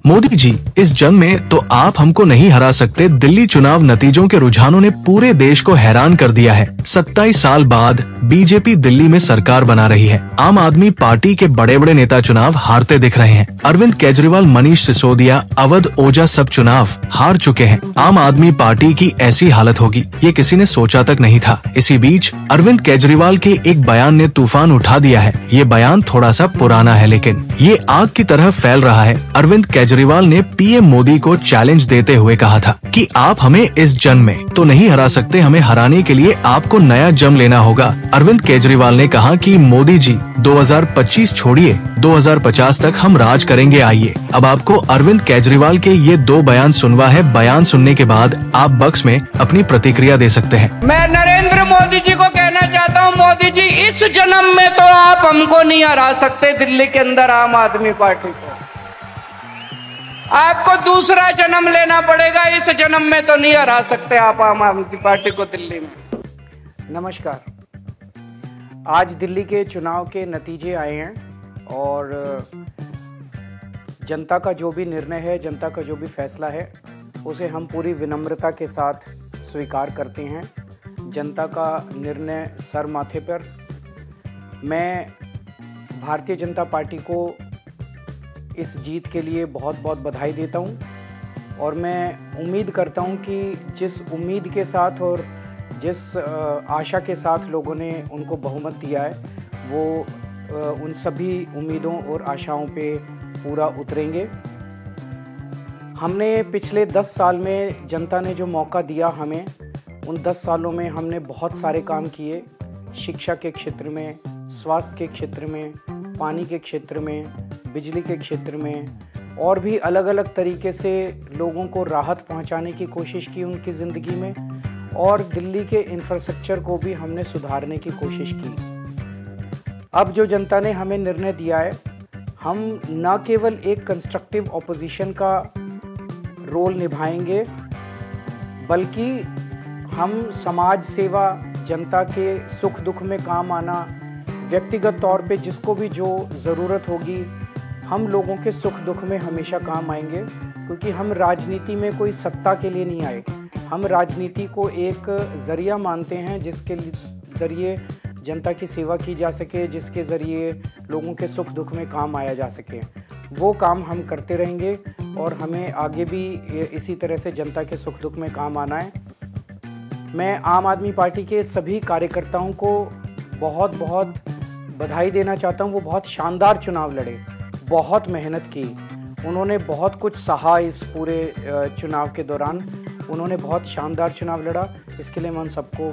मोदी जी, इस जंग में तो आप हमको नहीं हरा सकते। दिल्ली चुनाव नतीजों के रुझानों ने पूरे देश को हैरान कर दिया है। 27 साल बाद बीजेपी दिल्ली में सरकार बना रही है। आम आदमी पार्टी के बड़े बड़े नेता चुनाव हारते दिख रहे हैं। अरविंद केजरीवाल, मनीष सिसोदिया, अवध ओझा सब चुनाव हार चुके हैं। आम आदमी पार्टी की ऐसी हालत होगी, ये किसी ने सोचा तक नहीं था। इसी बीच अरविंद केजरीवाल के एक बयान ने तूफान उठा दिया है। ये बयान थोड़ा सा पुराना है, लेकिन ये आग की तरह फैल रहा है। अरविंद केजरीवाल ने पीएम मोदी को चैलेंज देते हुए कहा था कि आप हमें इस जंग में तो नहीं हरा सकते, हमें हराने के लिए आपको नया जंग लेना होगा। अरविंद केजरीवाल ने कहा कि मोदी जी 2025 छोड़िए, 2050 तक हम राज करेंगे। आइए अब आपको अरविंद केजरीवाल के ये 2 बयान सुनवा है। बयान सुनने के बाद आप बक्स में अपनी प्रतिक्रिया दे सकते हैं। मैं नरेंद्र मोदी जी को कहना चाहता हूँ, मोदी जी इस जन्म में तो आप हमको नहीं हरा सकते दिल्ली के अंदर आम आदमी पार्टी को। आपको दूसरा जन्म लेना पड़ेगा, इस जन्म में तो नहीं हरा सकते आप आम आदमी पार्टी को दिल्ली में। नमस्कार। आज दिल्ली के चुनाव के नतीजे आए हैं और जनता का जो भी निर्णय है, जनता का जो भी फैसला है, उसे हम पूरी विनम्रता के साथ स्वीकार करते हैं। जनता का निर्णय सर माथे पर। मैं भारतीय जनता पार्टी को इस जीत के लिए बहुत बहुत बधाई देता हूं और मैं उम्मीद करता हूं कि जिस उम्मीद के साथ और जिस आशा के साथ लोगों ने उनको बहुमत दिया है, वो उन सभी उम्मीदों और आशाओं पे पूरा उतरेंगे। हमने पिछले 10 साल में जनता ने जो मौका दिया हमें, उन 10 सालों में हमने बहुत सारे काम किए। शिक्षा के क्षेत्र में, स्वास्थ्य के क्षेत्र में, पानी के क्षेत्र में, बिजली के क्षेत्र में और भी अलग अलग तरीके से लोगों को राहत पहुंचाने की कोशिश की उनकी ज़िंदगी में, और दिल्ली के इंफ्रास्ट्रक्चर को भी हमने सुधारने की कोशिश की। अब जो जनता ने हमें निर्णय दिया है, हम न केवल एक कंस्ट्रक्टिव ऑपोजिशन का रोल निभाएंगे, बल्कि हम समाज सेवा, जनता के सुख दुख में काम आना, व्यक्तिगत तौर पे जिसको भी जो ज़रूरत होगी, हम लोगों के सुख दुख में हमेशा काम आएंगे। क्योंकि हम राजनीति में कोई सत्ता के लिए नहीं आए, हम राजनीति को एक ज़रिया मानते हैं जिसके ज़रिए जनता की सेवा की जा सके, जिसके ज़रिए लोगों के सुख दुख में काम आया जा सके। वो काम हम करते रहेंगे और हमें आगे भी इसी तरह से जनता के सुख दुख में काम आना है। मैं आम आदमी पार्टी के सभी कार्यकर्ताओं को बहुत बहुत बधाई देना चाहता हूँ। वो बहुत शानदार चुनाव लड़े, बहुत मेहनत की, उन्होंने बहुत कुछ सहा इस पूरे चुनाव के दौरान। उन्होंने बहुत शानदार चुनाव लड़ा, इसके लिए मैं उन सबको